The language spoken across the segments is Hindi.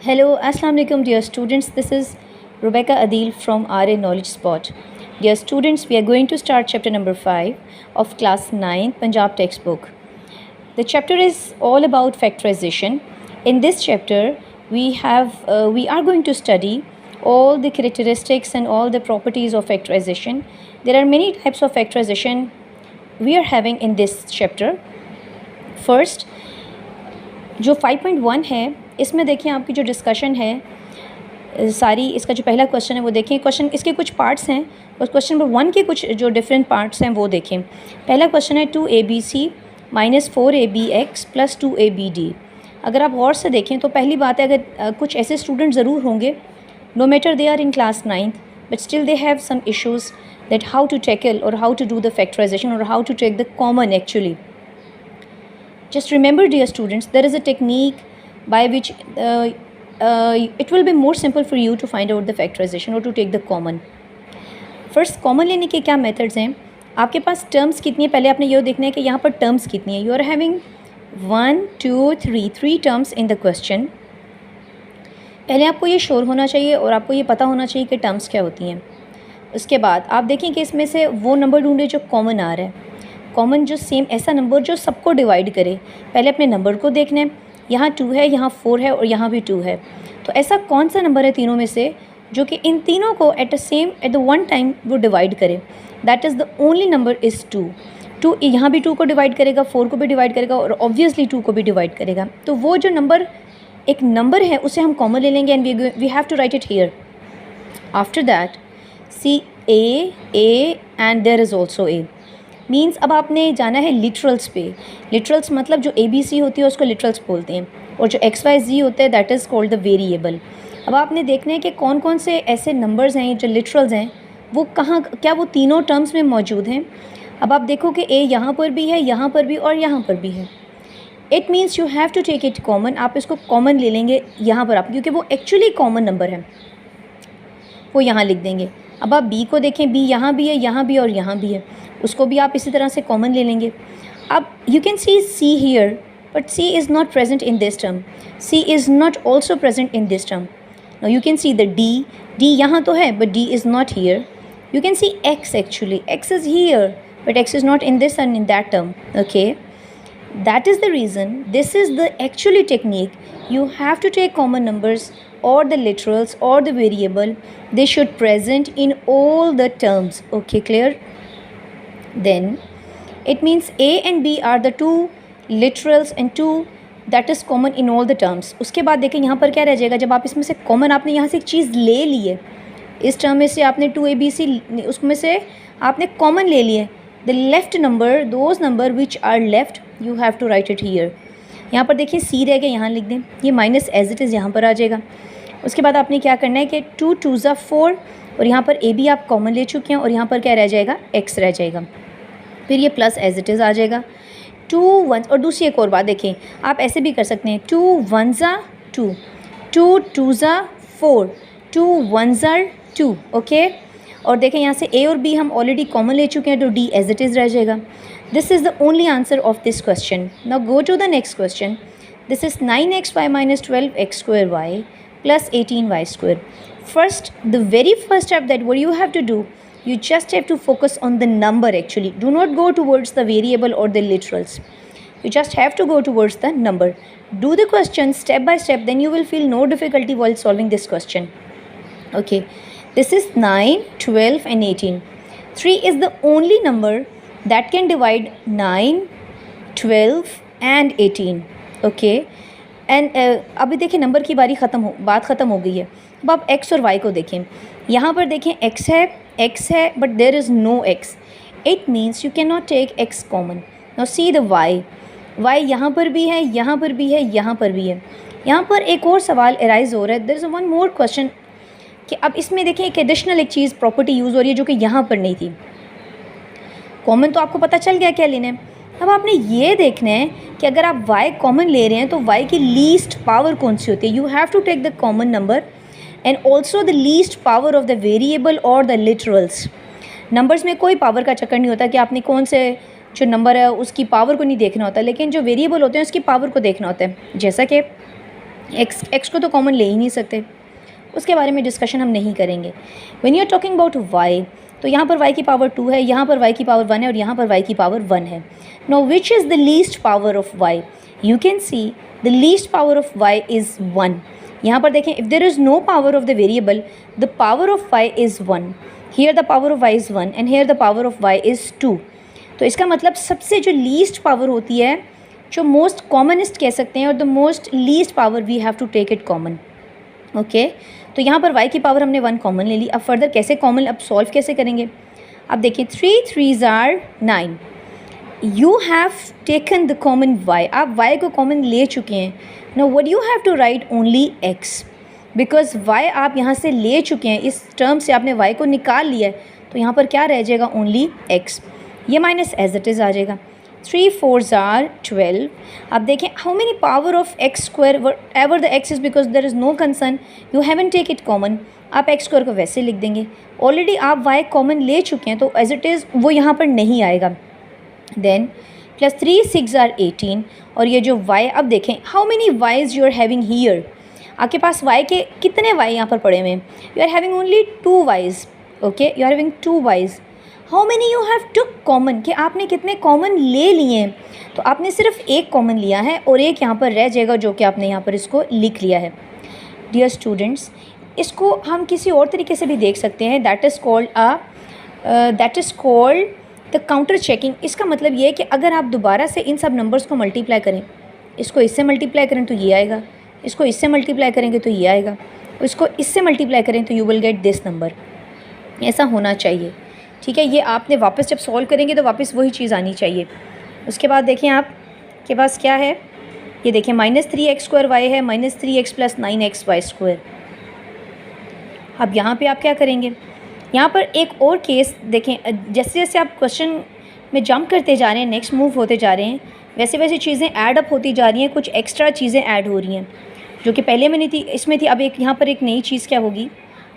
Hello, Assalamu alaikum, dear students. This is Rebecca Adil from RA Knowledge Spot. Dear students, we are going to start chapter number 5 of class 9 Punjab textbook. The chapter is all about factorization. In this chapter, we are going to study all the characteristics and all the properties of factorization. There are many types of factorization we are having in this chapter. First, जो 5.1 है इसमें देखिए आपकी जो डिस्कशन है सारी, इसका जो पहला क्वेश्चन है वो देखें. क्वेश्चन इसके कुछ पार्ट्स हैं और क्वेश्चन नंबर 1 के कुछ जो डिफरेंट पार्ट्स हैं वो देखें. पहला क्वेश्चन है 2abc - 4abx + 2abd. अगर आप गौर से देखें तो पहली बात है, अगर कुछ ऐसे स्टूडेंट ज़रूर होंगे, no matter they are in class 9th but still they have some issues that how to tackle और how to do the factorisation और how to take the common actually. Just remember, dear students, there is a technique by which it will be more simple for you to find out the factorization or to take the common. First, common लेने के क्या methods हैं. आपके पास terms कितनी है, पहले आपने ये देखना है कि यहाँ पर terms कितनी है. You are having 1 2 3 terms in the question. पहले आपको ये श्योर होना चाहिए और आपको ये पता होना चाहिए कि terms क्या होती हैं. उसके बाद आप देखें कि इसमें से वो नंबर ढूंढे जो कॉमन आ रहा है. कॉमन जो सेम ऐसा नंबर जो सबको डिवाइड करे. पहले अपने नंबर को देखना है. यहाँ 2 है, यहाँ 4 है और यहाँ भी 2 है. तो ऐसा कौन सा नंबर है तीनों में से जो कि इन तीनों को एट द वन टाइम वो डिवाइड करे. That is the only number is 2. 2 यहाँ भी 2 को डिवाइड करेगा, 4 को भी डिवाइड करेगा और ऑब्वियसली 2 को भी डिवाइड करेगा. तो वो जो नंबर एक नंबर है उसे हम कॉमन ले लेंगे and we have to write it here. After that c a and there is also a. Means अब आपने जाना है लिटरल्स पे. लिटरल्स मतलब जो ABC होती है उसको लिटरल्स बोलते हैं और जो XYZ होते हैं that is called the variable. अब आपने देखना है कि कौन कौन से ऐसे नंबर्स हैं जो लिटरल्स हैं वो कहाँ, क्या वो तीनों टर्म्स में मौजूद हैं. अब आप देखो कि A यहाँ पर भी है, यहाँ पर भी और यहाँ पर भी है. It means you have to take it common. आप इसको कॉमन ले लेंगे यहाँ पर आप, क्योंकि वो एक्चुअली कॉमन नंबर है, वो यहाँ लिख देंगे. अब आप B को देखें, B यहाँ भी है, यहाँ भी और यहाँ भी है, उसको भी आप इसी तरह से कॉमन ले लेंगे. अब you can C C here but C is not present in this term. C is not also present in this term. Now you can see the D यहाँ तो है but D is not here. You can C X actually, X is here but X is not in this and in that term. Okay, that is the reason this is the actually technique. You have to take common numbers or the literals or the variable. They should present in all the terms. Okay, clear? Then it means A and B are the two literals and two that is common in all the terms. उसके बाद देखें यहाँ पर क्या रह जाएगा. जब आप इसमें से कॉमन, आपने यहाँ से एक चीज़ ले ली है, इस टर्म में से आपने 2abc उसमें से आपने कॉमन ले लिए. The left number, those number which are left, you have to write it here. यहाँ पर देखिए C रह गया, यहाँ लिख दें. ये माइनस एज इट इज़ यहाँ पर आ जाएगा. उसके बाद आपने क्या करना है कि 2 2s are 4 और यहाँ पर A भी आप कॉमन ले चुके हैं और यहाँ पर क्या रह जाएगा, X रह जाएगा. फिर ये प्लस एज इट इज़ आ जाएगा. 2 1 और दूसरी एक और बात देखें, आप ऐसे भी कर सकते हैं. 2 1s are 2, 2 2s are 4, 2 1s are 2. Okay, और देखें यहाँ से A और B हम ऑलरेडी कॉमन ले चुके हैं तो D एज इट इज़ रह जाएगा. This is the only answer of this question. Now go to the next question. This is 9xy - 12x² + 18y². First, the very first step that what you have to do, you just have to focus on the number actually. Do not go towards the variable or the literals. You just have to go towards the number. Do the question step by step, then you will feel no difficulty while solving this question. Okay. This is 9, 12 and 18. 3 is the only number that can divide 9, 12 and 18. Okay. And अभी देखें नंबर की बात ख़त्म हो गई है. अब आप x और y को देखें. यहाँ पर देखें x है but there is no x. It means you cannot take x common. Now see the y. y यहाँ पर भी है, यहाँ पर भी है, यहाँ पर भी है. यहाँ पर एक और सवाल अराइज हो रहा है. there is one more question कि अब इसमें देखें एक एडिशनल एक चीज़ प्रॉपर्टी यूज़ हो रही है जो कि यहाँ पर नहीं थी. कॉमन तो आपको पता चल गया क्या लेना है. अब आपने ये देखना है कि अगर आप y कॉमन ले रहे हैं तो y की लीस्ट पावर कौन सी होती है. You have to take the common number and also the least power of the variable और द लिटरल्स. नंबर्स में कोई पावर का चक्कर नहीं होता कि आपने कौन से जो नंबर है उसकी पावर को नहीं देखना होता, लेकिन जो वेरिएबल होते हैं उसकी पावर को देखना होता है. जैसा कि एक्स को तो कॉमन ले ही नहीं सकते, उसके बारे में डिस्कशन हम नहीं करेंगे। When you are talking about y, तो यहाँ पर y की पावर 2 है, यहाँ पर y की पावर 1 है और यहाँ पर y की पावर 1 है। Now which is the least power of y? You can see the least power of y is 1। यहाँ पर देखें, if there is no power of the variable, the power of y is 1। Here the power of y is 1 and here the power of y is 2। तो इसका मतलब सबसे जो लीस्ट पावर होती है, जो मोस्ट कॉमनेस्ट कह सकते हैं, और the most least power we have to take it common. Okay, तो यहाँ पर y की पावर हमने 1 कॉमन ले ली। अब फर्दर कैसे कॉमन, अब सॉल्व कैसे करेंगे? अब देखिए 3 3s are 9। You have taken the common y, आप y को कॉमन ले चुके हैं। Know what you have to write only x, because y आप यहाँ से ले चुके हैं, इस टर्म से आपने y को निकाल लिया है, तो यहाँ पर क्या रह जाएगा? Only x। ये माइनस एज इट इज़ आ जाएगा। 3 4s आर 12। अब देखें, how many power of x square, whatever the x is, because there is no concern, you haven't take it common. आप एक्स स्क्वायर को वैसे लिख देंगे, ऑलरेडी आप वाई कॉमन ले चुके हैं, तो एज इट इज़ वो यहाँ पर नहीं आएगा। देन प्लस 3 6 आर 18, और ये जो वाई, अब देखें how many y's you are having here, आपके पास वाई के कितने वाई यहाँ पर पड़े हुए हैं? You are having only 2 y's. Okay, you are having 2 y's. How many you have took common, कि आपने कितने कॉमन ले लिए हैं? तो आपने सिर्फ एक कॉमन लिया है और एक यहाँ पर रह जाएगा, जो कि आपने यहाँ पर इसको लिख लिया है। डियर स्टूडेंट्स, इसको हम किसी और तरीके से भी देख सकते हैं, that is called the counter checking. इसका मतलब ये है कि अगर आप दोबारा से इन सब नंबर्स को मल्टीप्लाई करें, इसको इससे मल्टीप्लाई करें तो ये आएगा, इसको इससे मल्टीप्लाई करेंगे तो ये आएगा, इसको इससे मल्टीप्लाई करें तो you will get this number. ऐसा होना चाहिए, ठीक है। ये आपने वापस जब सॉल्व करेंगे तो वापस वही चीज़ आनी चाहिए। उसके बाद देखें आपके पास क्या है, ये देखें -3x² y है, -3x + 9xy²। अब यहाँ पे आप क्या करेंगे? यहाँ पर एक और केस देखें, जैसे जैसे आप क्वेश्चन में जंप करते जा रहे हैं, नेक्स्ट मूव होते जा रहे हैं, वैसे वैसे चीज़ें ऐड अप होती जा रही हैं, कुछ एक्स्ट्रा चीज़ें ऐड हो रही हैं जो कि पहले में नहीं थी, इसमें थी। अब एक यहाँ पर एक नई चीज़ क्या होगी?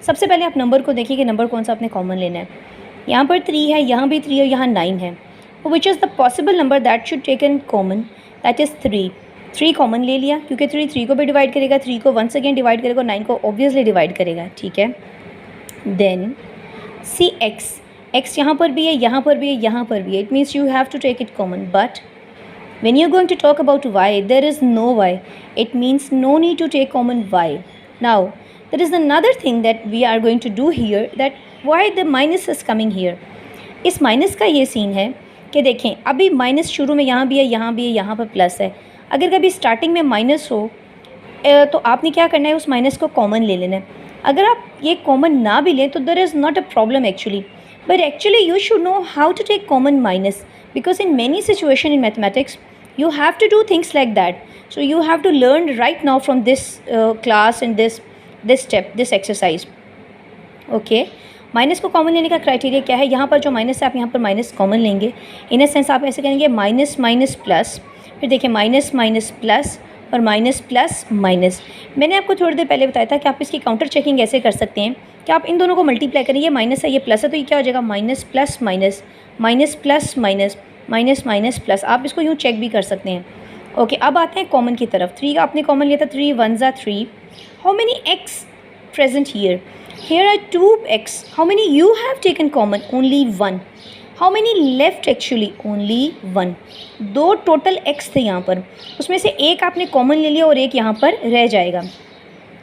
सबसे पहले आप नंबर को देखिए कि नंबर कौन सा आपने कॉमन लेना है। यहाँ पर 3 है, यहाँ भी 3 है और यहाँ 9 है। विच is the possible number that should taken common? That is 3। 3 common ले लिया, क्योंकि 3 को भी डिवाइड करेगा, 3 को वंस अगेन डिवाइड करेगा, 9 को ऑब्वियसली डिवाइड करेगा, ठीक है। देन सी x यहाँ पर भी है, यहाँ पर भी है, यहाँ पर भी है। It means you have to take it common, but when you're going to talk about y, there is no y. It means no need to take common y. Now, there is another thing that we are going to do here, that why the minus is coming here. इस माइनस का ये सीन है कि देखें, अभी माइनस शुरू में यहाँ भी है, यहाँ भी है, यहाँ पर प्लस है। अगर कभी स्टार्टिंग में माइनस हो तो आपने क्या करना है? उस माइनस को कॉमन ले लेना है। अगर आप ये कॉमन ना भी लें तो there is not a problem actually, but actually you should know how to take common minus, because in many situations in mathematics you have to do things like that. So you have to learn right now from this class and this step, this exercise. Okay, minus को कॉमन लेने का क्राइटेरिया क्या है? यहाँ पर जो माइनस है आप यहाँ पर माइनस कॉमन लेंगे। इन अ सेंस आप ऐसे करेंगे माइनस माइनस प्लस, फिर देखिए माइनस माइनस प्लस और माइनस प्लस माइनस। मैंने आपको थोड़ी देर पहले बताया था कि आप इसकी काउंटर चेकिंग ऐसे कर सकते हैं कि आप इन दोनों को मल्टीप्लाई करें। ये माइनस है, ये प्लस है, तो ये क्या हो जाएगा? Minus plus minus, minus plus minus, minus minus plus. आप इसको यूँ चेक भी कर सकते हैं। ओके, अब आते हैं कॉमन की तरफ। 3 का आपने कॉमन लिया था, 3 1s are 3। How many x present here? Here are 2x. How many you have taken common? Only 1. How many left actually? Only 1. 2 total x थे यहाँ पर, उसमें से एक आपने कॉमन ले लिया और एक यहाँ पर रह जाएगा।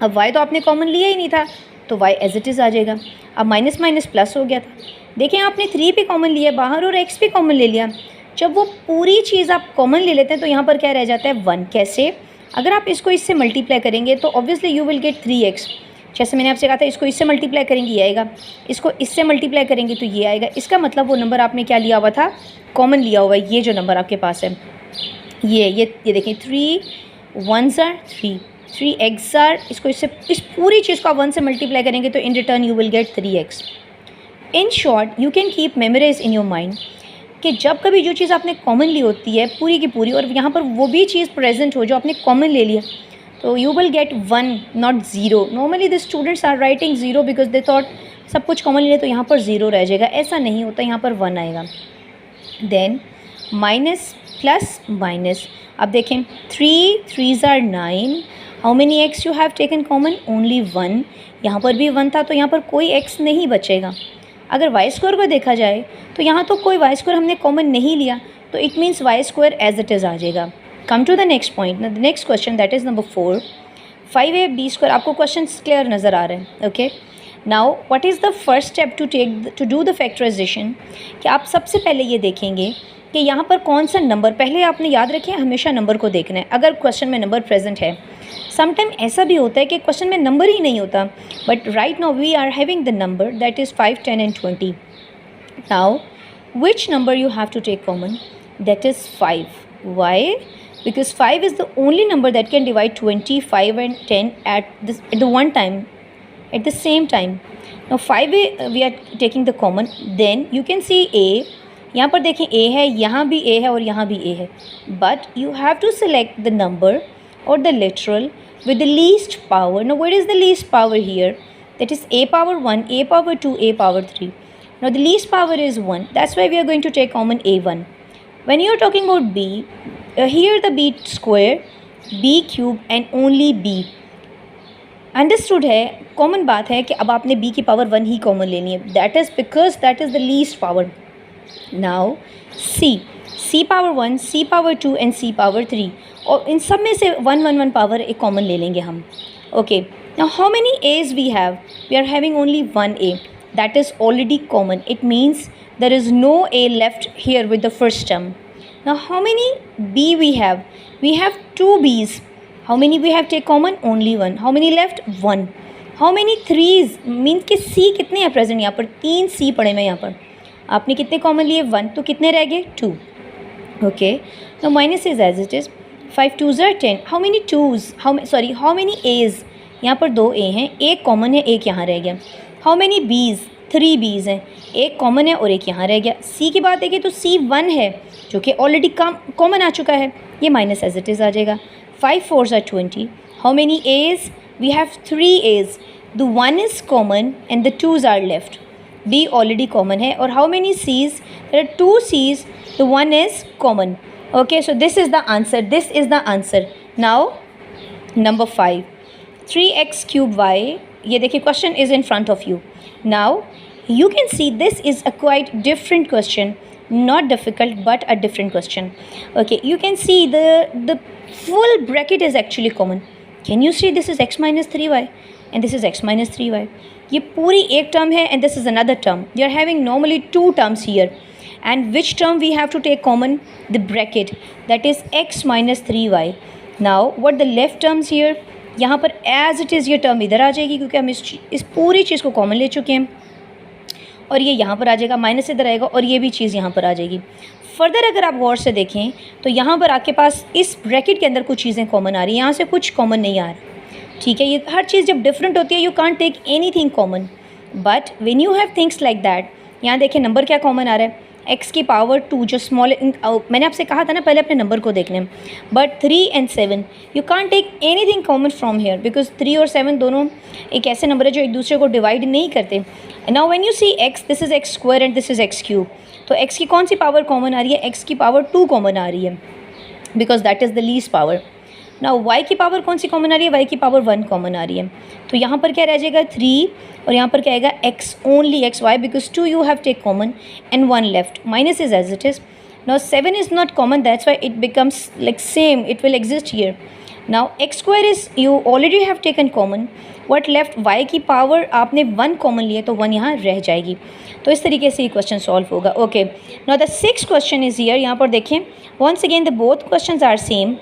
अब y तो आपने कॉमन लिया ही नहीं था, तो y एज इट इज़ आ जाएगा। अब माइनस माइनस प्लस हो गया था। देखें, आपने 3 भी कॉमन लिया बाहर और x भी कॉमन ले लिया। जब वो पूरी चीज़ आप कॉमन ले लेते हैं तो यहाँ पर क्या रह जाता है? 1। कैसे? अगर आप इसको इससे मल्टीप्लाई करेंगे तो obviously you will get 3x। जैसे मैंने आपसे कहा था, इसको इससे मल्टीप्लाई करेंगे ये आएगा, इसको इससे मल्टीप्लाई करेंगे तो ये आएगा। इसका मतलब वो नंबर आपने क्या लिया हुआ था? कॉमन लिया हुआ है। ये जो नंबर आपके पास है ये देखें, 3 1s are 3, 3x are, इसको इससे इस पूरी चीज़ को आप 1 से मल्टीप्लाई करेंगे तो in return you will get 3x। In short you can keep memorise in your mind कि जब कभी जो चीज़ आपने कॉमन ली होती है पूरी की पूरी, और यहाँ पर वो भी चीज़ प्रेजेंट हो जो आपने कॉमन ले लिया, तो you will get 1 not 0। Normally the students are writing 0 because they thought सब कुछ कॉमन ले तो यहाँ पर 0 रह जाएगा। ऐसा नहीं होता, यहाँ पर 1 आएगा। Then minus plus minus. अब देखें, 3 3s are 9। How many x you have taken common? Only one. यहाँ पर भी वन था तो यहाँ पर कोई एक्स नहीं बचेगा। अगर वाई स्क्वायर को देखा जाए तो यहाँ तो कोई वाई स्क्वायर हमने कॉमन नहीं लिया, तो it means y square as it is आ जाएगा। Come to the next point, the next question that is number 4, 5ab²। आपको क्वेश्चन क्लियर नज़र आ रहे हैं? Okay, now what is the first step to do the factorisation? कि आप सबसे पहले ये देखेंगे कि यहाँ पर कौन सा नंबर, पहले आपने याद रखें हमेशा नंबर को देखना है अगर क्वेश्चन में नंबर प्रेजेंट है। समटाइम ऐसा भी होता है कि क्वेश्चन में नंबर ही नहीं होता, but right now we are having the number that is 5, 10 and 20. Now which number you have to take common? That is 5. Why? Because 5 is the only number that can divide 25 and 10 at the one time, at the same time. Now 5 we are taking the common, then you can see a, यहाँ पर देखें a है, यहाँ भी a है और यहाँ भी a है, but you have to select the number or the literal with the least power. Now what is the least power here? That is a power 1, a power 2, a power 3. Now the least power is 1. That's why we are going to take common a1. When you are talking about b, here the b square, b cube and only b. Understood है, कॉमन बात है कि अब आपने b की पावर 1 ही कॉमन लेनी है. That is because that is the least power. Now c power 1, c power 2 and c power 3, और इन सब में से 1 1 1 पावर एक कॉमन ले लेंगे हम. Okay, now how many a's we have? We are having only 1 a. That is already common. It means there is no a left here with the first term. Now how many b we have? We have 2 b's. How many we have take common? Only 1. How many left? 1. How many 3's? Means कि c कितने हैं present यहाँ पर? 3 c पड़े हुए यहाँ पर. आपने कितने common लिए? 1. तो कितने रह गए? 2. Okay. Now minus is as it is. 5 2s are 10. How many 2's? How many a's? यहाँ पर 2 a हैं, एक common है, एक यहाँ रह गया. हाउ मैनी बीज़? 3 बीज़ हैं, एक कॉमन है और एक यहाँ रह गया. सी की बात देखें तो सी 1 है जो कि ऑलरेडी कॉमन आ चुका है, ये माइनस एज इट इज़ आ जाएगा. 5 4s are 20. How many a's? We have 3 a's. The 1 is common and the 2s are left. D already common है. और how many c's? There are 2 c's, the 1 is common. Okay, so this is the answer. This is the answer. Now number 5, 3x³ ये देखिए question is in front of you. Now you can see this is a quite different question, not difficult but a different question. Okay, you can see the full bracket is actually common. Can you see this is x - 3y and this is x - 3y. ये पूरी एक टर्म है and this is another term. We are having normally 2 terms here, and which term we have to take common? The bracket that is x - 3y. Now what the left terms here? यहाँ पर एज इट इज़ ये टर्म इधर आ जाएगी क्योंकि हम इस पूरी चीज़ को कॉमन ले चुके हैं, और ये यहाँ पर आ जाएगा, माइनस इधर आएगा और ये भी चीज़ यहाँ पर आ जाएगी. फर्दर अगर आप गौर से देखें तो यहाँ पर आपके पास इस ब्रैकेट के अंदर कुछ चीज़ें कॉमन आ रही हैं, यहाँ से कुछ कॉमन नहीं आ रहा. ठीक है, ये हर चीज़ जब डिफरेंट होती है you can't take anything common, but when you have things like that. यहाँ देखें नंबर क्या कॉमन आ रहा है? x की पावर 2 जो स्मॉल, मैंने आपसे कहा था ना पहले अपने नंबर को देखने में. But 3 and 7 you can't take anything common from here because 3 और 7 दोनों एक ऐसे नंबर है जो एक दूसरे को डिवाइड नहीं करते. Now when you see x, this is x² and this is x³. तो x की कौन सी पावर कॉमन आ रही है? x की पावर 2 कॉमन आ रही है because that is the least power. Now y की पावर कौन सी कॉमन आ रही है? y की पावर 1 कॉमन आ रही है. तो यहाँ पर क्या रह जाएगा? 3, और यहाँ पर क्या आएगा? x, only x. y because 2 you have take common and 1 left. Minus is as it is. Now 7 is not common, that's why it becomes like same, it will exist here. Now x² is you already have taken common. What left? y की पावर आपने 1 कॉमन लिया तो 1 यहाँ रह जाएगी. तो इस तरीके से ये क्वेश्चन सॉल्व होगा. Okay, now the 6th question is here. यहाँ पर देखें once again the both questions are same.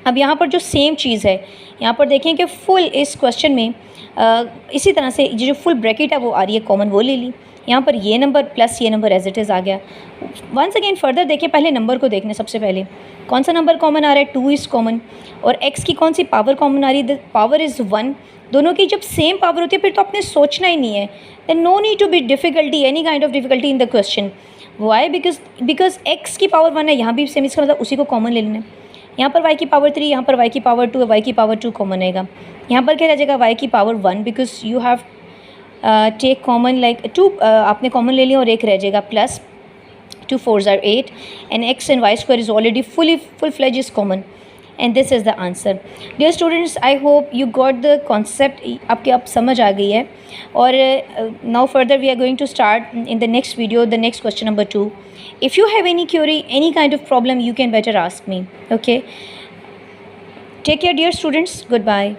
अब यहाँ पर जो सेम चीज़ है, यहाँ पर देखें कि फुल इस क्वेश्चन में इसी तरह से जो फुल ब्रैकेट है वो आ रही है कॉमन, वो ले ली. यहाँ पर ये नंबर प्लस ये नंबर एज इट इज़ आ गया. वंस अगेन फर्दर देखें, पहले नंबर को देखने. सबसे पहले कौन सा नंबर कॉमन आ रहा है? 2 इज़ कॉमन. और x की कौन सी पावर कॉमन आ रही है? The power is 1. दोनों की जब सेम पावर होती है फिर तो आपने सोचना ही नहीं है. Then no need to be difficulty, any kind of difficulty in the question. Why? Because x की पावर 1 है, यहाँ भी सेम, इसका मतलब उसी को कॉमन ले लेना है. यहाँ पर y की पावर 3, यहाँ पर y की पावर 2 है, y की पावर 2 कॉमन आएगा. यहाँ पर क्या रह जाएगा? y की power 1 because you have take common like 2 आपने कॉमन ले लिया और एक रह जाएगा plus 2 4s are 8 and x and y square is already full fledged is common. and this is the answer. Dear students, I hope you got the concept. आपके अब समझ आ गई है. और now further we are going to start in the next video, the next question number 2. If you have any query, any kind of problem, you can better ask me. Okay. Take care, dear students. Goodbye.